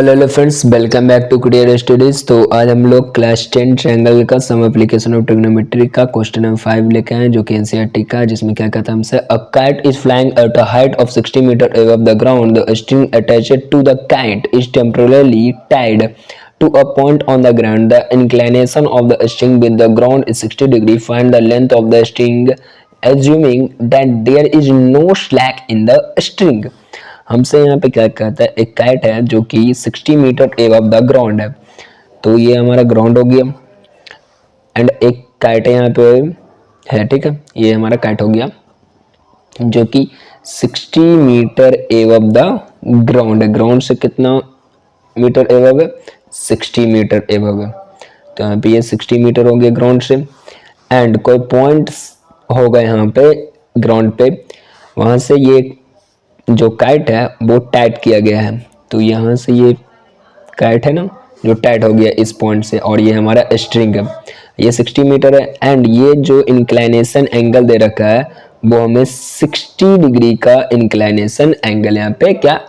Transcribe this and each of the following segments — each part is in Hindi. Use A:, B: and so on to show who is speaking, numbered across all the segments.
A: Hello friends, welcome back to create studies. तो आज हम लोग क्लास 10 ट्रायंगल का सम एप्लीकेशन ऑफ ट्रिग्नोमेट्री का क्वेश्चन नंबर 5 लेके आए जो कि एनसीईआरटी का, जिसमें क्या कहता है हमसे a kite is flying at a height of 60 metre above the ground. The string attached to the kite is temporarily tied to a point on the ground. The inclination of the string with the ground is 60 degree. Find the length of the string assuming that there is no slack in the string. हमसे यहाँ पे क्या कहता है, एक काइट है जो कि 60 मीटर एबव द ग्राउंड है। तो ये हमारा ग्राउंड हो गया एंड एक काइट है यहाँ पे है, ठीक है। ये हमारा काइट हो गया जो कि 60 मीटर एबव द ग्राउंड है। ग्राउंड से कितना मीटर एबव है? 60 मीटर एबव है। तो यहाँ पे ये 60 मीटर हो गया ग्राउंड से एंड कोई पॉइंट होगा यहाँ पे ग्राउंड पे, वहाँ से ये जो काइट है वो टाइट किया गया है। तो यहाँ से ये काइट है ना जो टाइट हो गया इस पॉइंट से, और ये हमारा स्ट्रिंग है। ये 60 मीटर है एंड ये जो इंक्लाइनेशन एंगल दे रखा है वो हमें 60 डिग्री का इंक्लाइनेशन एंगल यहाँ पे क्या,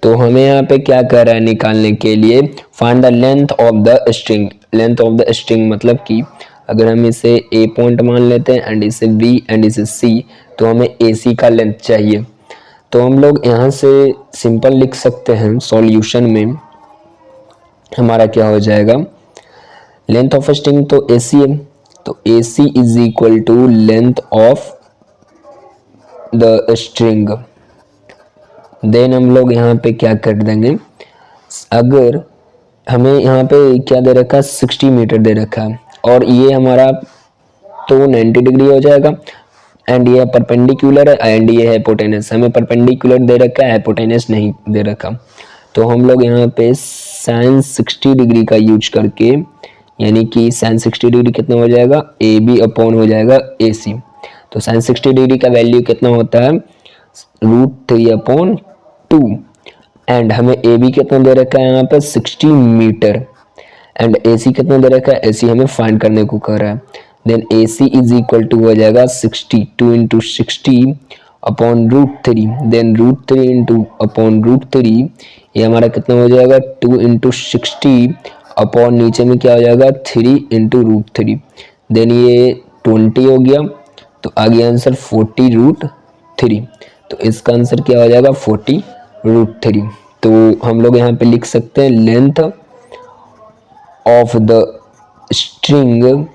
A: तो हमें यहाँ पे क्या कर रहा है निकालने के लिए, find the length of the string. Length of the string मतलब कि अगर हम इसे ए पॉइंट मान लेते हैं एंड इसे बी एंड इसे सी, तो हमें ए सी का लेंथ चाहिए। तो हम लोग यहाँ से सिंपल लिख सकते हैं, सॉल्यूशन में हमारा क्या हो जाएगा, लेंथ ऑफ स्ट्रिंग तो ए सी है, तो A C is equal to length of the string. Then हम लोग यहाँ पे क्या कर देंगे, अगर हमें यहाँ पे क्या दे रखा है, 60 मीटर दे रखा है और ये हमारा तो 90 डिग्री हो जाएगा एंड ये परपेंडिकुलर है एंड ये हाइपोटेनस। हमें परपेंडिकुलर दे रखा है, हाइपोटेनस नहीं दे रखा। तो हम लोग यहाँ पे साइन 60 डिग्री का यूज करके, यानी कि साइन 60 डिग्री कितना हो जाएगा, ए बी अपॉन हो जाएगा ए सी। तो साइन 60 डिग्री का वैल्यू कितना होता है, √3/2 एंड हमें ए बी कितना दे रखा है यहाँ पे 60 मीटर एंड ए सी कितना दे रखा है, ए सी हमें फाइंड करने को कह रहा है। Then A C is equal to हो जाएगा 60, 2 into 60 upon √3, then √3 into upon √3, ये हमारा कितना हो जाएगा 2 इंटू 60 अपॉन नीचे में क्या हो जाएगा 3 इंटू √3, देन ये 20 हो गया। तो आ गया आंसर 40√3। तो इसका आंसर क्या हो जाएगा 40√3। तो हम लोग यहाँ पे लिख सकते हैं length of the string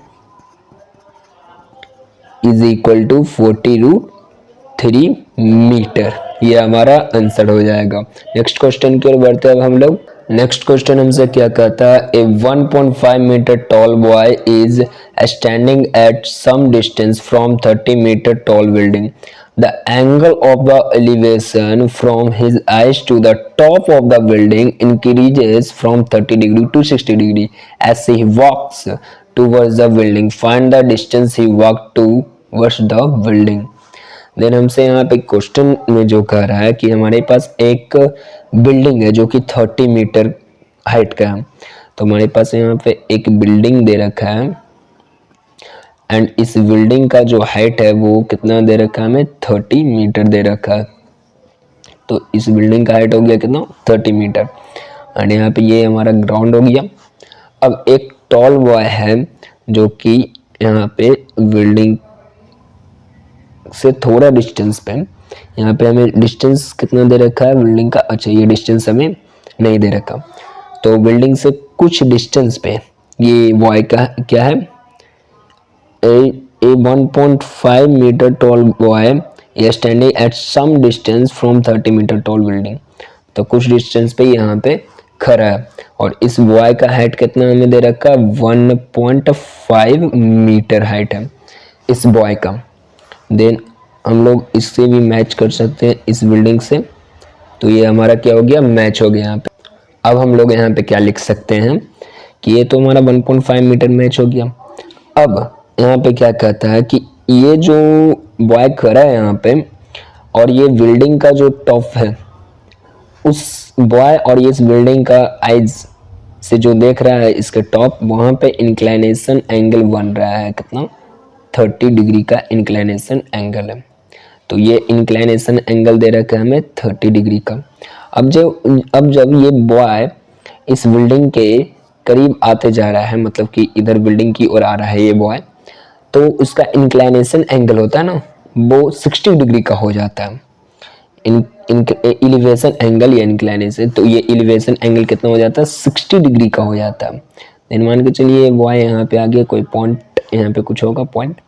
A: is equal to 40√3 metre. ये हमारा आंसर हो जाएगा। नेक्स्ट क्वेश्चन की ओर बढ़ते हैं अब हम लोग। नेक्स्ट क्वेश्चन हमसे क्या कहता है, a 1.5 metre tall boy is standing at some distance from 30 metre tall building. The angle of the elevation from his eyes to the top of the building increases from 30 degree to 60 degree as he walks towards the building. Find the distance he walked towards the building. Then हमसे यहाँ पे क्वेश्चन में जो कह रहा है कि हमारे पास एक बिल्डिंग है जो कि 30 मीटर हाइट का है। तो हमारे पास यहाँ पे एक बिल्डिंग दे रखा है एंड इस बिल्डिंग का जो हाइट है वो कितना दे रखा है, हमें 30 मीटर दे रखा है। तो इस बिल्डिंग का हाइट हो गया कितना, 30 मीटर एंड यहाँ पे ये हमारा ग्राउंड हो गया। अब एक टॉल बॉय है जो कि यहाँ पे बिल्डिंग से थोड़ा डिस्टेंस पे, यहाँ पे हमें डिस्टेंस कितना दे रखा है बिल्डिंग का, अच्छा ये डिस्टेंस हमें नहीं दे रखा। तो बिल्डिंग से कुछ डिस्टेंस पे ये बॉय का क्या है, a 1.5 meter tall boy is standing at some distance from 30 meter tall building। तो कुछ डिस्टेंस पे यहाँ पे खड़ा है और इस बॉय का हाइट कितना हमें दे रखा, 1.5 मीटर हाइट है इस बॉय का। देन हम लोग इससे भी मैच कर सकते हैं इस बिल्डिंग से। तो ये हमारा क्या हो गया, मैच हो गया यहाँ पे। अब हम लोग यहाँ पे क्या लिख सकते हैं कि ये तो हमारा 1.5 मीटर मैच हो गया। अब यहाँ पे क्या कहता है कि ये जो बॉय खड़ा है यहाँ पे और ये बिल्डिंग का जो टॉप है, उस बॉय और ये इस बिल्डिंग का आइज से जो देख रहा है इसके टॉप, वहाँ पे इंक्लाइनेशन एंगल बन रहा है कितना, 30 डिग्री का इंक्लाइनेशन एंगल है। तो ये इंक्लाइनेशन एंगल दे रखा है हमें 30 डिग्री का। अब जब ये बॉय इस बिल्डिंग के करीब आते जा रहा है, मतलब कि इधर बिल्डिंग की ओर आ रहा है ये बॉय, तो उसका इंक्लाइनेशन एंगल होता है ना, वो 60 डिग्री का हो जाता है। एलिवेशन एंगल या इंक्लाइनेशन, तो ये एलिवेशन एंगल कितना हो जाता है, 60 डिग्री का हो जाता है। देन मान के चलिए बॉय यहाँ पे आ गया, कोई पॉइंट यहाँ पे कुछ होगा पॉइंट,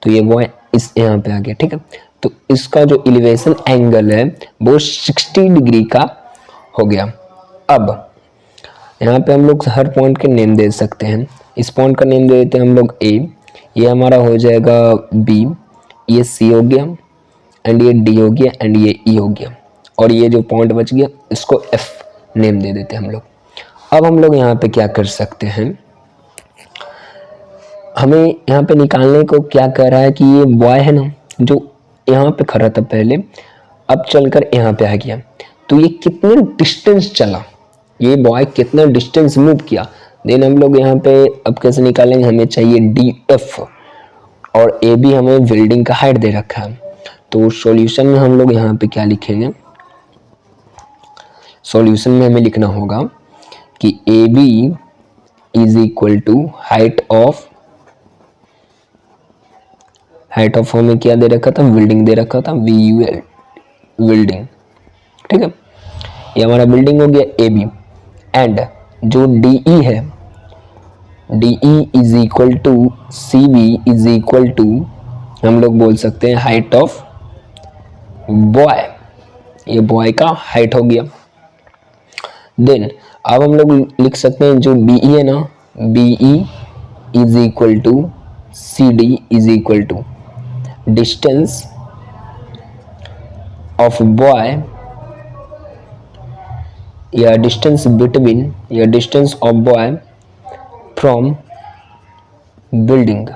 A: तो ये बॉय इस यहाँ पे आ गया, ठीक है। तो इसका जो एलिवेशन एंगल है वो 60 डिग्री का हो गया। अब यहाँ पे हम लोग हर पॉइंट के नेम दे सकते हैं। इस पॉइंट का नेम दे देते हैं हम लोग ए, ये हमारा हो जाएगा बी, ये सी हो गया, एंड ये डी हो गया, एंड ये ई हो गया, और ये जो पॉइंट बच गया इसको एफ नेम दे देते हैं हम लोग। अब हम लोग यहाँ पे क्या कर सकते हैं, हमें यहाँ पे निकालने को क्या कह रहा है कि ये बॉय है ना जो यहाँ पे खड़ा था पहले, अब चलकर यहाँ पे आ गया, तो ये कितने डिस्टेंस चला, ये बॉय कितना डिस्टेंस मूव किया। देन हम लोग यहाँ पे अब कैसे निकालेंगे, हमें चाहिए डी एफ, और ए बी हमें बिल्डिंग का हाइट दे रखा है। तो सॉल्यूशन में हम लोग यहाँ पे क्या लिखेंगे, सॉल्यूशन में हमें लिखना होगा कि A B is equal to height of हमें क्या दे रखा था, बिल्डिंग दे रखा था, वी यू एल बिल्डिंग, ठीक है। ये हमारा बिल्डिंग हो गया ए बी, एंड जो डी ई है, D E is equal to C B is equal to, हम लोग बोल सकते हैं हाइट ऑफ बॉय, ये बॉय का हाइट हो गया। देन अब हम लोग लिख सकते हैं जो बी ई है ना, B E is equal to C D is equal to distance of boy, या डिस्टेंस बिटवीन, या distance of boy from building,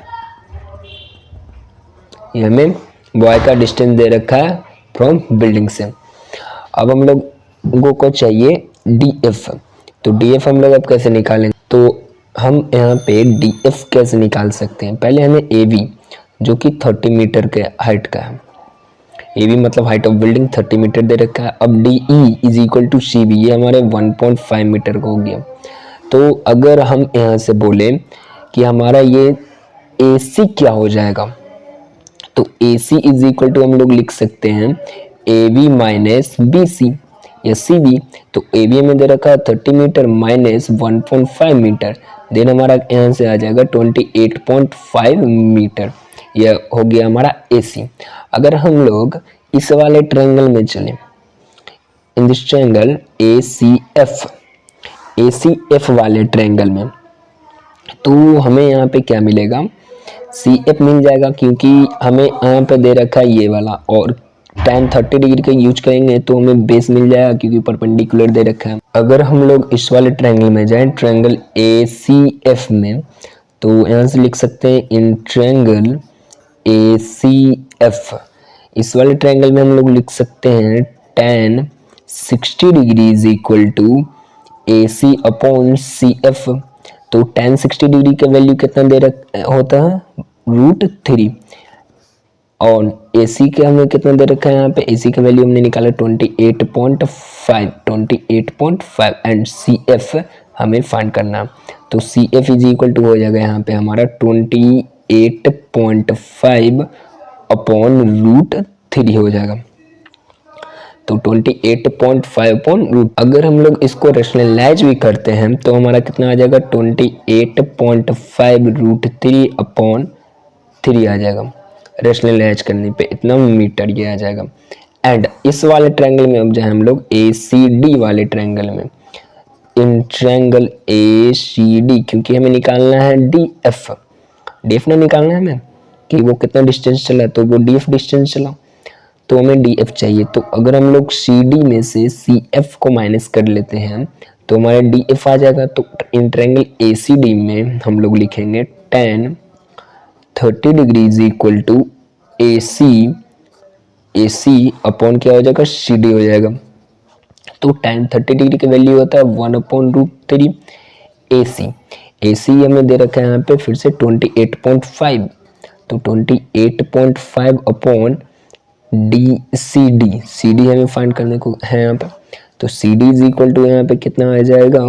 A: ये हमें बॉय का डिस्टेंस दे रखा है फ्रॉम बिल्डिंग से। अब हम लोगों को चाहिए डी एफ, तो डी एफ हम लोग अब कैसे निकालेंगे, तो हम यहाँ पे डी एफ कैसे निकाल सकते हैं, पहले हमें ए बी जो कि 30 मीटर के हाइट का है, ए बी मतलब हाइट ऑफ बिल्डिंग 30 मीटर दे रखा है। अब D E is equal to C B, ये हमारे 1.5 मीटर का हो गया। तो अगर हम यहाँ से बोले कि हमारा ये ए सी क्या हो जाएगा, तो A C is equal to हम लोग लिख सकते हैं A B minus B C या सी बी। तो ए बी हमें दे रखा है 30 मीटर माइनस 1.5 मीटर, देन हमारा यहाँ से आ जाएगा 28.5 मीटर, यह हो गया हमारा ए सी। अगर हम लोग इस वाले ट्रायंगल में चलें, in this triangle A C F वाले ट्रायंगल में, तो हमें यहाँ पे क्या मिलेगा, सी एफ मिल जाएगा, क्योंकि हमें यहाँ पे दे रखा है ये वाला, और tan 30 डिग्री का यूज करेंगे तो हमें बेस मिल जाएगा क्योंकि परपेंडिकुलर दे रखा है। अगर हम लोग इस वाले ट्रायंगल में जाएं, ट्रायंगल ए सी एफ में, तो यहाँ से लिख सकते हैं इन ट्रायंगल ए सी एफ, इस वाले ट्रायंगल में हम लोग लिख सकते हैं tan 60 degree is equal to A C upon C F. तो tan 60 डिग्री का वैल्यू कितना दे होता है, √3, और ए सी का हमें कितना दे रखा है, यहाँ पे ए सी का वैल्यू हमने निकाला 28.5 एंड सी एफ हमें फाइंड करना। तो C F is equal to हो जाएगा यहाँ पे हमारा 28.5 अपॉन √3 हो जाएगा, तो 28.5 अपॉन √। अगर हम लोग इसको रेशनलाइज भी करते हैं तो हमारा कितना आ जाएगा, 28.5 √3 अपॉन 3 आ जाएगा, रेशनलाइज करने पे इतना मीटर ये आ जाएगा। एंड इस वाले ट्रायंगल में अब जाए हम लोग ए सी डी वाले ट्रायंगल में, इन ट्रायंगल ए सी डी, क्योंकि हमें निकालना है डी एफ ना निकालना है हमें कि वो कितना डिस्टेंस चला, तो वो डी एफ डिस्टेंस चला, तो हमें डी एफ चाहिए। तो अगर हम लोग सी डी में से सी एफ को माइनस कर लेते हैं तो हमारा डी एफ आ जाएगा। तो in triangle A C D में हम लोग लिखेंगे tan 30 degree is equal to A C upon क्या हो जाएगा, सी डी हो जाएगा। तो tan 30 डिग्री का वैल्यू होता है 1/√3 ए सी हमें दे रखा है यहाँ पे फिर से 28.5, तो 28.5 अपॉन डी सी डी हमें फाइंड करने को है यहाँ पे, तो C D is equal to यहाँ पे कितना आ जाएगा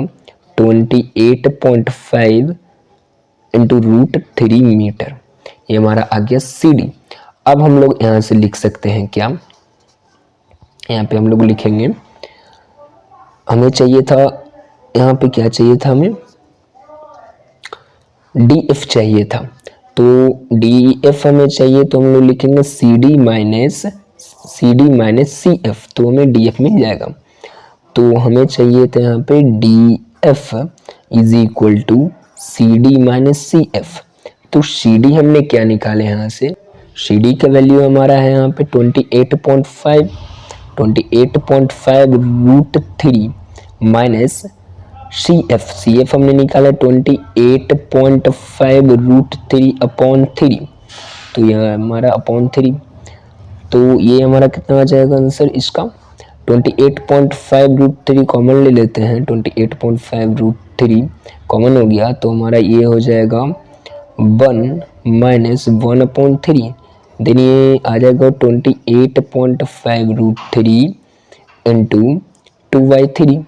A: 28.5 इंटू √3 मीटर। ये हमारा आ गया सी डी। अब हम लोग यहाँ से लिख सकते हैं क्या, यहाँ पे हम लोग लिखेंगे, हमें चाहिए था, यहाँ पे क्या चाहिए था, हमें डी एफ चाहिए था। तो डी एफ हमें चाहिए तो हम लोग लिखेंगे C D minus C F, तो हमें डी एफ मिल जाएगा। तो हमें चाहिए था यहाँ पे D F is equal to C D minus C F. तो सी डी हमने क्या निकाले यहाँ से, सी डी का वैल्यू हमारा है यहाँ पे 28.5 √3 माइनस सी एफ हमने निकाला 28.5 √3/3। तो यह हमारा अपॉन 3, तो ये हमारा कितना आ जाएगा आंसर इसका 28.5 √3 कॉमन ले लेते हैं, 28.5 √3 कॉमन हो गया तो हमारा ये हो जाएगा 1 माइनस 1/3। देन ये आ जाएगा 28.5 √3 इंटू 2/3।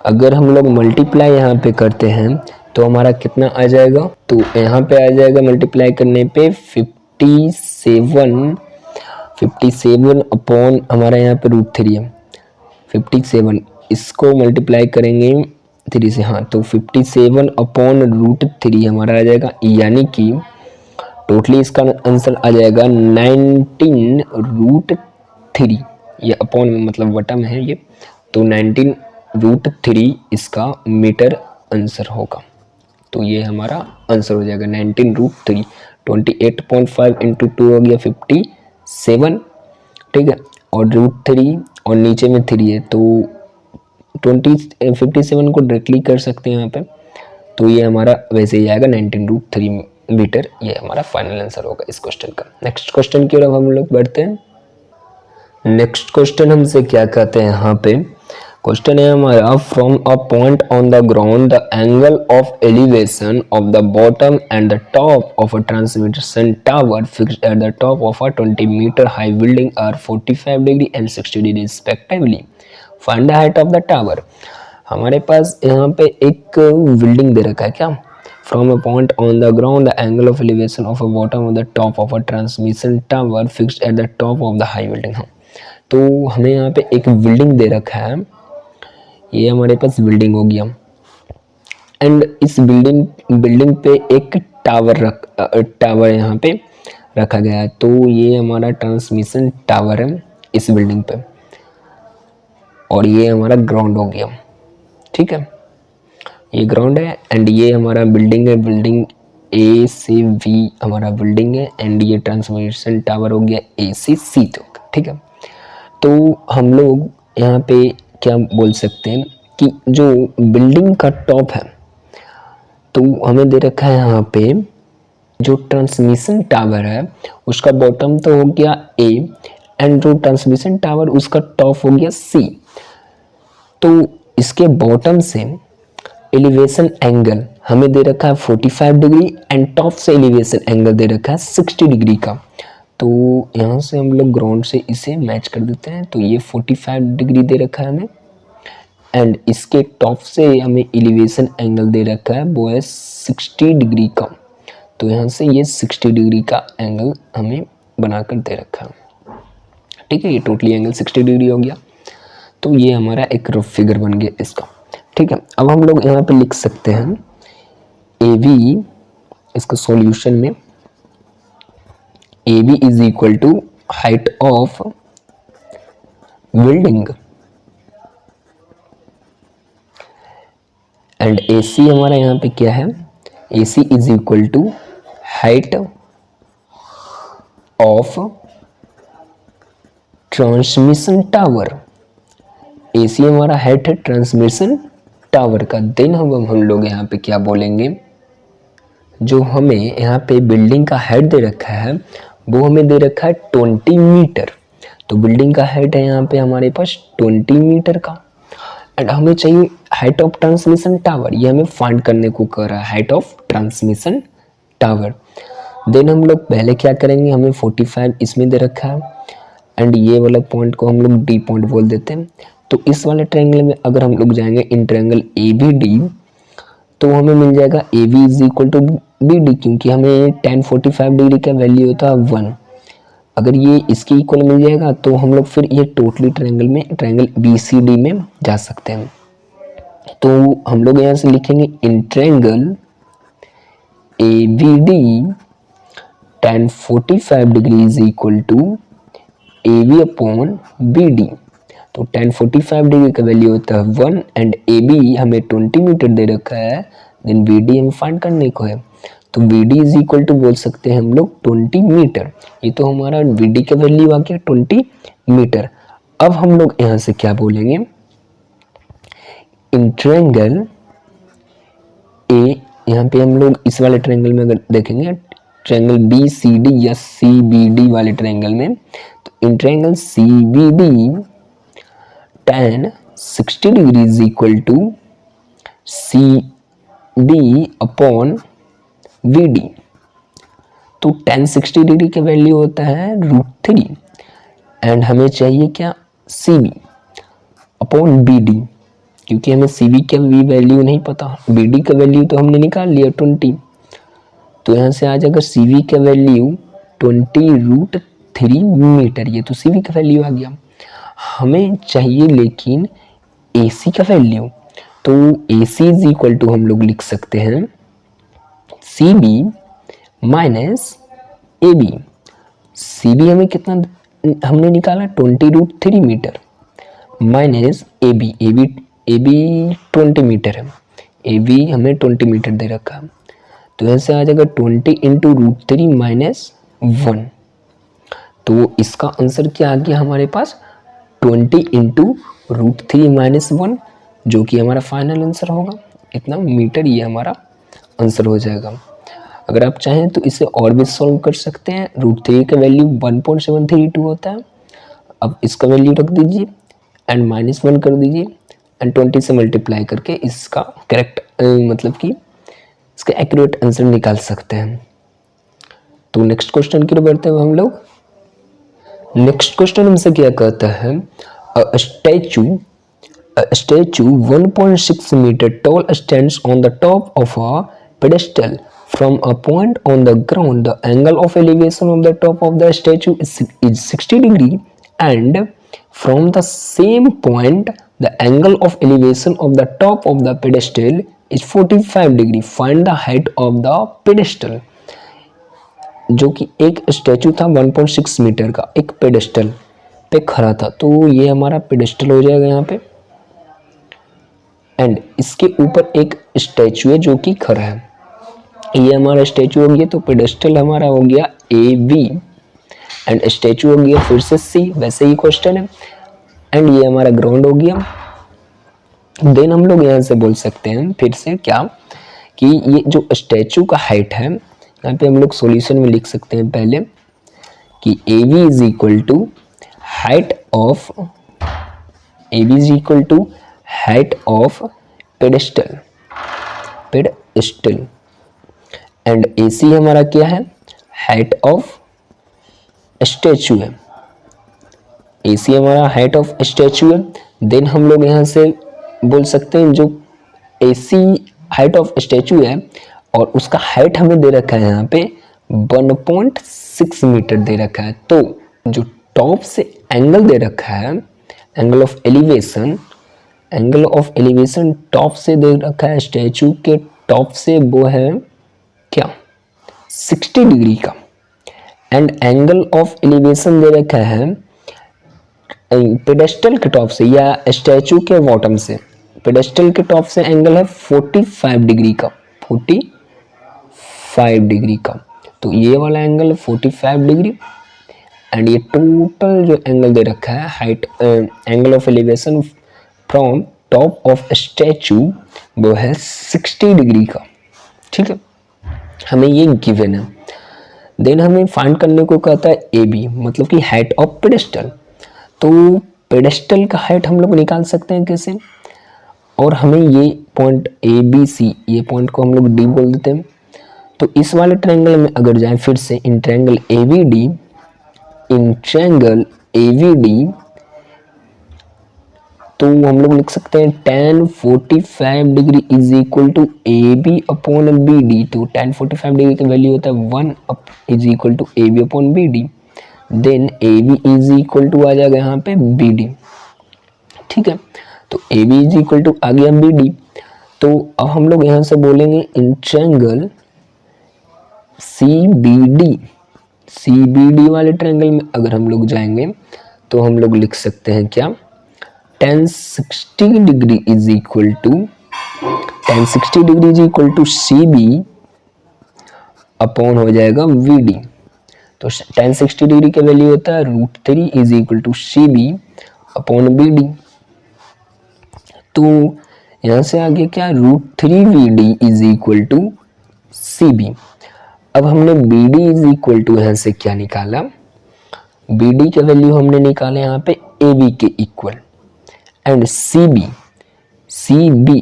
A: अगर हम लोग मल्टीप्लाई यहाँ पे करते हैं तो हमारा कितना आ जाएगा, तो यहाँ पे आ जाएगा मल्टीप्लाई करने पे 57 अपॉन हमारा यहाँ पे √3 है 57, इसको मल्टीप्लाई करेंगे 3 से, हाँ तो 57 अपॉन √3 हमारा आ जाएगा, यानी कि टोटली इसका आंसर आ जाएगा 19 √3। ये अपॉन में मतलब बटा में है ये, तो 19 √3 इसका मीटर आंसर होगा। तो ये हमारा आंसर हो जाएगा 19 √3। 28.5 इंटू 2 हो गया 57, ठीक है, और √3 और नीचे में 3 है तो 57 को डायरेक्टली कर सकते हैं यहाँ पे। तो ये हमारा वैसे ही आएगा 19 √3 मीटर। ये हमारा फाइनल आंसर होगा इस क्वेश्चन का। नेक्स्ट क्वेश्चन की ओर हम लोग बढ़ते हैं। नेक्स्ट क्वेश्चन हमसे क्या कहते हैं यहाँ पे, क्वेश्चन है हमारा from a point on the ground the angle of elevation of the bottom and the top of a transmission tower fixed at the top of a 20 metre high building are 45 degree and 60 degree respectively, find the height of the tower. हमारे पास यहाँ पे एक बिल्डिंग दे रखा है क्या, from a point on the ground the angle of elevation of a bottom of the top of a transmission tower fixed at the top of the high building. हाँ, तो हमें यहाँ पे एक बिल्डिंग दे रखा है, ये हमारे पास बिल्डिंग हो गया, एंड इस बिल्डिंग पे एक टावर यहाँ पे रखा गया है। तो ये हमारा ट्रांसमिशन टावर है इस बिल्डिंग पे, और ये हमारा ग्राउंड हो गया, ठीक है, ये ग्राउंड है एंड ये हमारा बिल्डिंग है, बिल्डिंग ए से वी हमारा बिल्डिंग है, एंड ये ट्रांसमिशन टावर हो गया ए से सी तक, ठीक है। तो हम लोग यहाँ पे क्या बोल सकते हैं कि जो बिल्डिंग का टॉप है, तो हमें दे रखा है यहाँ पे जो ट्रांसमिशन टावर है उसका बॉटम तो हो गया ए, एंड जो ट्रांसमिशन टावर उसका टॉप हो गया सी। तो इसके बॉटम से एलिवेशन एंगल हमें दे रखा है 45 डिग्री एंड टॉप से एलिवेशन एंगल दे रखा है 60 डिग्री का। तो यहाँ से हम लोग ग्राउंड से इसे मैच कर देते हैं, तो ये 45 डिग्री दे रखा है हमें, एंड इसके टॉप से हमें एलिवेशन एंगल दे रखा है वो है 60 डिग्री का। तो यहाँ से ये 60 डिग्री का एंगल हमें बनाकर दे रखा है, ठीक है, ये टोटली एंगल 60 डिग्री हो गया। तो ये हमारा एक रफ फिगर बन गया इसका, ठीक है। अब हम लोग यहाँ पे लिख सकते हैं ए बी, इसका सॉल्यूशन में A B is equal to height of building and A C हमारा यहाँ पे क्या है, A C is equal to height of transmission tower. A C हमारा हाइट है ट्रांसमिशन टावर का। देन हम लोग यहाँ पे क्या बोलेंगे, जो हमें यहाँ पे बिल्डिंग का हाइट दे रखा है वो हमें दे रखा है 20 मीटर। तो बिल्डिंग का हाइट है यहाँ पे हमारे पास 20 मीटर का, एंड हमें चाहिए हाइट ऑफ ट्रांसमिशन टावर, ये हमें फाइंड करने को कह रहा है, height of transmission tower. Then हम लोग पहले क्या करेंगे, हमें 45 इसमें दे रखा है, एंड ये वाला पॉइंट को हम लोग डी पॉइंट बोल देते हैं। तो इस वाले ट्रायंगल में अगर हम लोग जाएंगे in triangle A B D, तो हमें मिल जाएगा A B is equal to B D, क्योंकि हमें tan 45 डिग्री का वैल्यू होता है 1। अगर ये इसके इक्वल मिल जाएगा तो हम लोग फिर ये टोटली ट्रायंगल में ट्रायंगल बी सी डी में जा सकते हैं। तो हम लोग यहाँ से लिखेंगे in triangle A B D tan 45 degree is equal to A B upon B D. तो tan 45 डिग्री का वैल्यू होता है 1 एंड ए बी हमें 20 मीटर दे रखा है, देन बी डी हमें फाइंड करने को है। तो B D is equal to बोल सकते हैं हम लोग 20 मीटर। ये तो हमारा बी डी का वैल्यू आ गया 20 मीटर। अब हम लोग यहाँ से क्या बोलेंगे, इन ट्रायंगल ए, यहाँ पे हम लोग इस वाले ट्रायंगल में अगर देखेंगे ट्रायंगल बी सी डी या सी बी डी वाले ट्रायंगल में, तो in triangle C B D tan 60 degree is equal to C D upon B D. तो tan 60 डिग्री का वैल्यू होता है √3 एंड हमें चाहिए क्या, C B upon B D, क्योंकि हमें सी बी का भी वैल्यू नहीं पता, बी डी का वैल्यू तो हमने निकाल लिया 20। तो यहाँ से आ जाएगा सी बी का वैल्यू 20√3 मीटर। ये तो सी बी का वैल्यू आ गया। हमें चाहिए लेकिन ए सी का वैल्यू, तो A C is equal to हम लोग लिख सकते हैं C B minus A B. C B हमें कितना हमने निकाला 20√3 metre minus A B, A B 20 metre है, ए बी हमें 20 मीटर दे रखा है। तो ऐसे आ जाएगा 20 इंटू √3 माइनस 1। तो इसका आंसर क्या आ गया हमारे पास 20 इंटू √3 माइनस 1, जो कि हमारा फाइनल आंसर होगा। इतना मीटर ये हमारा आंसर हो जाएगा। अगर आप चाहें तो इसे और भी सॉल्व कर सकते हैं। √3 का वैल्यू 1.732 होता है। अब इसका वैल्यू रख दीजिए एंड -1 कर दीजिए एंड 20 से मल्टीप्लाई करके इसका करेक्ट मतलब कि इसका एक्यूरेट आंसर निकाल सकते हैं। तो नेक्स्ट क्वेश्चन की ओर बढ़ते हुए हम लोग, नेक्स्ट क्वेश्चन हमसे क्या कहता है, statue 1.6 meter tall stands on the top of a pedestal from a point on the ground. The angle of elevation of the top of the statue is 60 degree and from the same point the angle of elevation of the top of the pedestal is 45 degree. Find the height of the pedestal. जो कि एक स्टैचू था 1.6 मीटर का, एक पेडेस्टल पे खड़ा था। तो ये हमारा पेडेस्टल हो जाएगा यहाँ पे एंड इसके ऊपर एक स्टैचू है जो कि खड़ा है। ये हमारा स्टैचू हो गया, तो पेडेस्टल हमारा हो गया ए बी एंड स्टैचू हो गया फिर से सी, वैसे ही क्वेश्चन है। एंड ये हमारा ग्राउंड हो गया। देन हम लोग यहाँ से बोल सकते हैं फिर से क्या कि ये जो स्टैचू का हाइट है, यहाँ पे हम लोग सॉल्यूशन में लिख सकते हैं पहले कि A B is equal to height of pedestal and A C हमारा क्या है, हाइट ऑफ स्टैचू है। ए सी हमारा हाइट ऑफ स्टैचू है। देन हम लोग यहाँ से बोल सकते हैं जो ए सी हाइट ऑफ स्टैचू है और उसका हाइट हमें दे रखा है यहाँ पे 1.6 मीटर दे रखा है। तो जो टॉप से एंगल दे रखा है, एंगल ऑफ एलिवेशन टॉप से दे रखा है, स्टैचू के टॉप से वो है क्या 60 डिग्री का एंड एंगल ऑफ एलिवेशन दे रखा है पेडेस्टल के टॉप से या स्टैचू के बॉटम से। पेडेस्टल के टॉप से एंगल है 45 डिग्री का, 45 डिग्री का। तो ये वाला एंगल है 45 डिग्री एंड ये टोटल जो एंगल दे रखा है height angle of elevation from top of statute वो है 60 डिग्री का। ठीक है, हमें ये गिवन है। देन हमें फाइंड करने को कहता है ए बी, मतलब कि हाइट ऑफ पेडेस्टल। तो पेडेस्टल का हाइट हम लोग निकाल सकते हैं कैसे, और हमें ये पॉइंट ए बी सी, ये पॉइंट को हम लोग डी बोल देते हैं। तो इस वाले ट्रायंगल में अगर जाए फिर से in triangle A B D, तो हम लोग लिख सकते हैं tan 45 degree is equal to A B upon B D. तो tan 45 डिग्री की वैल्यू होता है 1 is equal to A B upon B D. Then A B is equal to आ जाएगा यहाँ पे बी डी। ठीक है, तो A B is equal to आ गया बी डी। तो अब हम लोग यहाँ से बोलेंगे in triangle C B D वाले ट्रायंगल में अगर हम लोग जाएंगे तो हम लोग लिख सकते हैं क्या, tan 60 degree is equal to C B upon हो जाएगा वी डी। तो tan 60 डिग्री का वैल्यू होता है √3 is equal to C B upon B D. तो यहाँ से आगे क्या, √3 B D is equal to C B. अब हमने B D is equal to यहाँ से क्या निकाला, बी डी का वैल्यू हमने निकाला यहाँ पे ए बी के इक्वल। एंड सी बी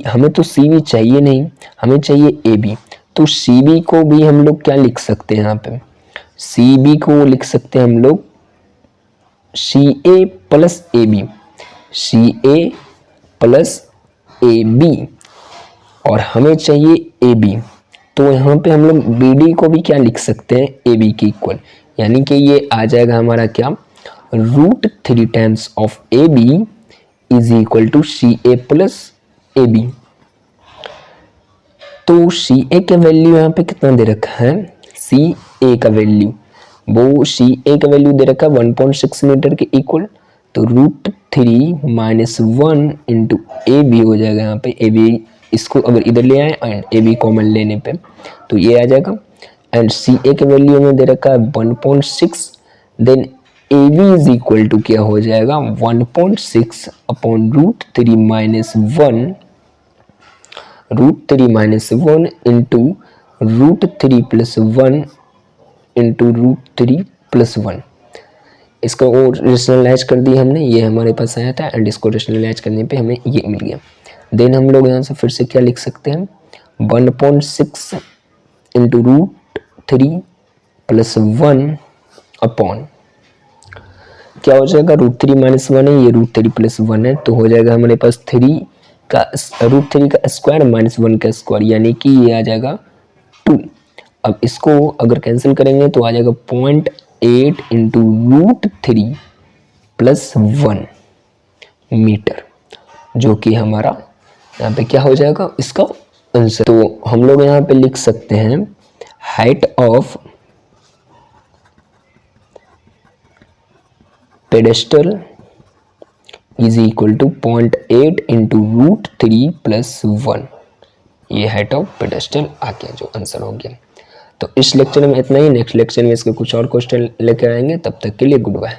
A: हमें तो सी बी चाहिए नहीं, हमें चाहिए ए बी। तो सी बी को भी हम लोग क्या लिख सकते हैं, यहाँ पे सी बी को लिख सकते हैं हम लोग C A plus A B, C A plus A B, और हमें चाहिए ए बी। तो यहाँ पे हम लोग बी डी को भी क्या लिख सकते हैं, ए बी के इक्वल, यानी कि ये आ जाएगा हमारा क्या, √3 times of A B is equal to C A plus A B. तो सी ए का वैल्यू यहाँ पे कितना दे रखा है, सी ए का वैल्यू, वो सी ए का वैल्यू दे रखा है 1.6 मीटर के इक्वल। तो √3 - 1 इंटू ए बी हो जाएगा यहाँ पे, ए बी इसको अगर इधर ले आए एंड ए बी कॉमन लेने पे तो ये आ जाएगा। एंड सी ए के वैल्यू में दे रखा है 1.6, then A B is equal to क्या हो जाएगा 1.6 अपॉन √3 - 1 इंटू √3 + 1 इंटू √3 + 1। इसको और रेशनलाइज कर दिया हमने, ये हमारे पास आया था एंड इसको रेशनलाइज करने पे हमें ये मिल गया। देन हम लोग यहाँ से फिर से क्या लिख सकते हैं, 1.6 इंटू √3 + 1 अपॉन क्या हो जाएगा, √3 - 1 है, ये √3 + 1 है, तो हो जाएगा हमारे पास √3 का स्क्वायर - 1 का स्क्वायर, यानी कि ये आ जाएगा 2। अब इसको अगर कैंसिल करेंगे तो आ जाएगा 0.8 इंटू √3 + 1 मीटर, जो कि हमारा यहाँ पे क्या हो जाएगा इसका आंसर। तो हम लोग यहाँ पे लिख सकते हैं height of pedestal is equal to 0.8 into √3 + 1। ये हाइट ऑफ पेडेस्टल आ गया, जो आंसर हो गया। तो इस लेक्चर में इतना ही, नेक्स्ट लेक्चर में इसके कुछ और क्वेश्चन लेकर आएंगे, तब तक के लिए गुड बाय।